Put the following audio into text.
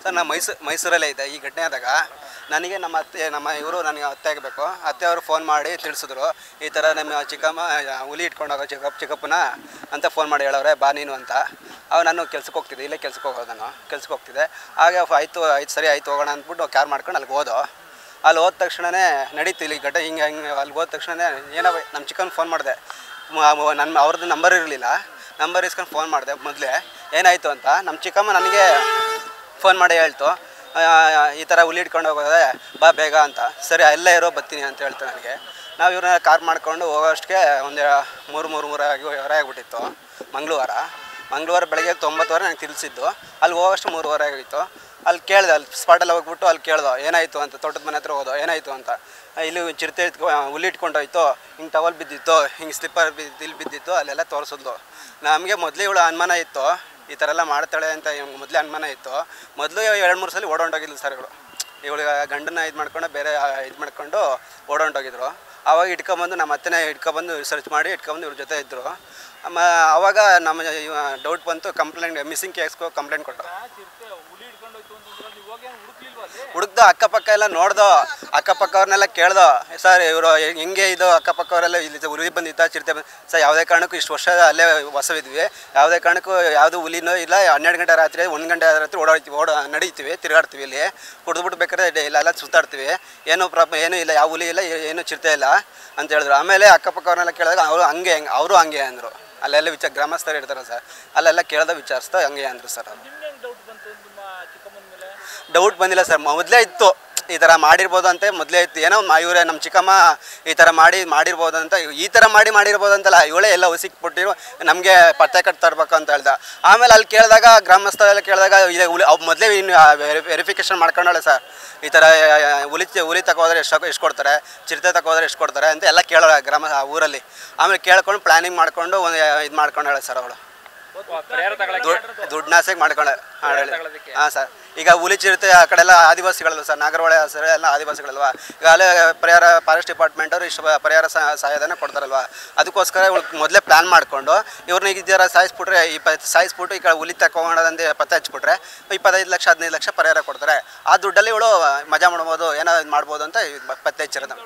Sir ನಾನು ಮೈಸೂರಲ್ಲೇ ಇದ್ದೆ ಈ ಘಟನೆ ಆದಾಗ ನನಗೆ ನಮ್ಮ ಇವರು ನನಗೆ ಅತ್ತೆ ಆಗಬೇಕು ಅತ್ತೆಯವರು ಫೋನ್ ಮಾಡಿ ತಿಳಿಸಿದ್ರು ಈ ಥರ ನಮ್ಮ ಚಿಕ್ಕಮ್ಮ ಹುಲಿ ಇಟ್ಕೊಂಡೋಗೋ ಚಿಕ್ಕಪ್ಪನ ಅಂತ ಫೋನ್ ಮಾಡಿ ಹೇಳವ್ರೆ ಬಾ ನೀನು ಅಂತ. ಅವಾಗ ನಾನು ಕೆಲ್ಸಕ್ಕೆ ಹೋಗ್ತಿದ್ದೆ, ಇಲ್ಲೇ ಕೆಲ್ಸಕ್ಕೆ ಹೋಗೋದು, ನಾನು ಕೆಲ್ಸಕ್ಕೆ ಹೋಗ್ತಿದ್ದೆ. ಹಾಗೆ ಆಯಿತು ಸರಿ ಆಯಿತು ಹೋಗೋಣ ಅಂದ್ಬಿಟ್ಟು ಕ್ಯಾರ್ ಮಾಡ್ಕೊಂಡು ಅಲ್ಲಿಗೆ ಹೋದೋ. ಅಲ್ಲಿ ಹೋದ ತಕ್ಷಣವೇ ನಡೀತು ಇಲ್ಲಿ ಘಟ ಹಿಂಗೆ ಅಲ್ಲಿಗೆ ಹೋದ ತಕ್ಷಣ ಏನೋ ನಮ್ಮ ಚಿಕ್ಕನ್ ಫೋನ್ ಮಾಡಿದೆ. ಅವ್ರದ್ದು ನಂಬರ್ ಇರಲಿಲ್ಲ, ನಂಬರ್ ಇಸ್ಕೊಂಡು ಫೋನ್ ಮಾಡಿದೆ ಮೊದಲೇ ಏನಾಯಿತು ಅಂತ. ನಮ್ಮ ಚಿಕ್ಕಮ್ಮ ನನಗೆ ಫೋನ್ ಮಾಡಿ ಹೇಳ್ತು ಈ ಥರ ಹುಲಿ ಇಟ್ಕೊಂಡು ಹೋಗೋದೆ ಬಾ ಬೇಗ ಅಂತ. ಸರಿ ಅಲ್ಲೇ ಇರೋ ಬರ್ತೀನಿ ಅಂತ ಹೇಳ್ತು ನನಗೆ. ನಾವು ಇವ್ರನ್ನ ಕಾರ್ ಮಾಡ್ಕೊಂಡು ಹೋಗೋಷ್ಟಕ್ಕೆ ಒಂದು ಮೂರು ಆಗಿಬಿಟ್ಟಿತ್ತು. ಮಂಗಳವಾರ ಬೆಳಗ್ಗೆ 9 ನನಗೆ ತಿಳಿಸಿದ್ದು. ಅಲ್ಲಿ ಹೋಗೋಷ್ಟು 3 ಆಗಿತ್ತು. ಅಲ್ಲಿ ಕೇಳಿದೆ, ಅಲ್ಲಿ ಸ್ಪಾಟಲ್ಲಿ ಹೋಗ್ಬಿಟ್ಟು ಅಲ್ಲಿ ಕೇಳ್ದೋ ಏನಾಯಿತು ಅಂತ. ತೋಟದ ಮನೆ ಹತ್ರ ಹೋದೋ ಏನಾಯಿತು ಅಂತ. ಇಲ್ಲಿ ಚಿರತೆ ಹುಲಿ ಇಟ್ಕೊಂಡೋಯ್ತು, ಹಿಂಗೆ ಟವಲ್ ಬಿದ್ದಿತ್ತು, ಹಿಂಗೆ ಸ್ಲಿಪ್ಪರ್ ಇಲ್ಲಿ ಬಿದ್ದಿತ್ತು, ಅಲ್ಲೆಲ್ಲ ತೋರಿಸಿದ್ಲು. ನಮಗೆ ಮೊದಲೇ ಇವಳು ಅನುಮಾನ ಇತ್ತು ಈ ಥರ ಎಲ್ಲ ಮಾಡ್ತಾಳೆ ಅಂತ. ಮೊದಲೇ ಅನುಮಾನ ಇತ್ತು. ಮೊದಲು 2-3 ಸಲ ಓಡೊಂಡೋಗಿದ್ಲು ಸರ್ ಇವಳು ಗಂಡನ್ನ ಇದು ಮಾಡ್ಕೊಂಡು ಬೇರೆ ಇದು ಮಾಡ್ಕೊಂಡು ಓಡೊಂಡೋಗಿದ್ರು. ಆವಾಗ ಇಟ್ಕೊಬಂದು ನಮ್ಮ ಅತ್ತೆನೇ ಇಟ್ಕೊಬಂದು ಸರ್ಚ್ ಮಾಡಿ ಇಟ್ಕೊಬಂದು ಇವ್ರ ಜೊತೆ ಇದ್ದರು. ಆವಾಗ ನಮ್ಮ ಡೌಟ್ ಬಂತು, ಮಿಸ್ಸಿಂಗ್ ಕೇಸ್ಗೂ ಕಂಪ್ಲೇಂಟ್ ಕೊಟ್ಟು ಹುಡುಕ್ದು. ಅಕ್ಕಪಕ್ಕ ಎಲ್ಲ ನೋಡ್ದೋ, ಅಕ್ಕಪಕ್ಕವ್ರನ್ನೆಲ್ಲ ಕೇಳ್ದೋ, ಸರ್ ಇವರು ಹೆಂಗೆ ಇದು ಅಕ್ಕಪಕ್ಕವರೆಲ್ಲ ಇಲ್ಲಿ ಹುಲಿ ಬಂದಿತ್ತ ಚಿರತೆ ಸರ್ ಯಾವುದೇ ಕಾರಣಕ್ಕೂ ಇಷ್ಟು ವರ್ಷ ಅಲ್ಲೇ ಹೊಸವಿದ್ವಿ, ಯಾವುದೇ ಕಾರಣಕ್ಕೂ ಯಾವುದು ಹುಲಿನೂ ಇಲ್ಲ. 12 ಗಂಟೆ ರಾತ್ರಿ 1 ಗಂಟೆ ರಾತ್ರಿ ನಡೀತೀವಿ, ತಿರುಗಾಡ್ತೀವಿ, ಇಲ್ಲಿ ಕುಡಿದ್ಬಿಟ್ಟು ಬೇಕಾದ್ರೆ ಇಲ್ಲೆಲ್ಲ ಸುತ್ತಾಡ್ತೀವಿ, ಏನೂ ಪ್ರಾಬ್ಲಮ್ ಏನೂ ಇಲ್ಲ, ಯಾವ ಹುಲಿ ಇಲ್ಲ, ಏನೂ ಚಿರತೆ ಇಲ್ಲ ಅಂತ ಹೇಳಿದ್ರು. ಆಮೇಲೆ ಅಕ್ಕಪಕ್ಕವ್ರನ್ನೆಲ್ಲ ಕೇಳಿದಾಗ ಅವರು ಹಂಗೆ ಅಂದರು. ಅಲ್ಲೆಲ್ಲ ಗ್ರಾಮಸ್ಥರು ಇರ್ತಾರೆ ಸರ್, ಅಲ್ಲೆಲ್ಲ ಕೇಳ್ದ ವಿಚಾರಿಸ್ತಾ ಹಂಗೆ ಅಂದರು ಸರ್. ಅವರು ಡೌಟ್ ಬಂದಿಲ್ಲ ಸರ್, ಮೊದಲೇ ಇತ್ತು ಈ ಥರ ಮಾಡಿರ್ಬೋದು ಅಂತ. ಮೊದಲೇ ಇತ್ತು ಏನೋ ಇವರೇ ನಮ್ಮ ಚಿಕ್ಕಮ್ಮ ಈ ಥರ ಮಾಡಿರ್ಬೋದು ಅಂತ. ಈ ಥರ ಮಾಡಿರ್ಬೋದು ಅಂತಲ್ಲ, ಇವಳೇ ಎಲ್ಲ ಸಿಕ್ಬಿಟ್ಟಿರು ನಮಗೆ ಪತ್ತೆ ಕಟ್ಟು ತರಬೇಕು ಅಂತ ಹೇಳ್ದ. ಆಮೇಲೆ ಅಲ್ಲಿ ಕೇಳಿದಾಗ ಗ್ರಾಮಸ್ಥರೆಲ್ಲ ಕೇಳಿದಾಗ ಮೊದಲೇ ಇನ್ನು ವೆರಿಫಿಕೇಷನ್ ಮಾಡ್ಕೊಂಡಳೆ ಸರ್. ಈ ಥರ ಹುಲಿ ತಗೋದ್ರೆ ಎಷ್ಟು ಕೊಡ್ತಾರೆ, ಚಿರತೆ ತಗೋದ್ರೆ ಎಷ್ಟು ಕೊಡ್ತಾರೆ ಅಂತ ಎಲ್ಲ ಕೇಳೋಳೆ ಊರಲ್ಲಿ. ಆಮೇಲೆ ಕೇಳ್ಕೊಂಡು ಪ್ಲ್ಯಾನಿಂಗ್ ಮಾಡಿಕೊಂಡು ಇದು ಮಾಡ್ಕೊಂಡಾಳೆ ಸರ್ ಅವಳು. ದುಡ್ಡಾಸೆಗೆ ಮಾಡ್ಕೊಂಡೆ ಹೇಳಿ. ಹಾಂ ಸರ್, ಈಗ ಹುಲಿ ಚಿರತೆ ಆ ಕಡೆ ಎಲ್ಲ ಆದಿವಾಸಿಗಳಲ್ವ ಸರ್, ನಾಗರಹೊಳೆ ಸರ್ ಎಲ್ಲ ಆದಿವಾಸಿಗಳಲ್ವ. ಈಗ ಅಲ್ಲೇ ಫಾರೆಸ್ಟ್ ಡಿಪಾರ್ಟ್ಮೆಂಟ್ ಅವರು ಇಷ್ಟು ಪರಿಹಾರ ಸಹಾಯಧನ ಕೊಡ್ತಾರಲ್ವ. ಅದಕ್ಕೋಸ್ಕರ ಮೊದಲೇ ಪ್ಲ್ಯಾನ್ ಮಾಡಿಕೊಂಡು ಇವ್ರನ್ನ ಈಗ ಜರ ಸಾಯಿಸ್ಬಿಟ್ಟು ಈ ಕಡೆ ಹುಲಿ ತಗೊಂಡಂದು ಪತ್ತೆ ಹಚ್ಬಿಟ್ರೆ 25 ಲಕ್ಷ 15 ಲಕ್ಷ ಪರಿಹಾರ ಕೊಡ್ತಾರೆ. ಆ ದುಡ್ಡಲ್ಲಿ ಇವಳು ಮಜಾ ಮಾಡ್ಬೋದು, ಏನೋ ಇದು ಮಾಡ್ಬೋದು ಅಂತ ಪತ್ತೆ ಹಚ್ಚಿರೋದು.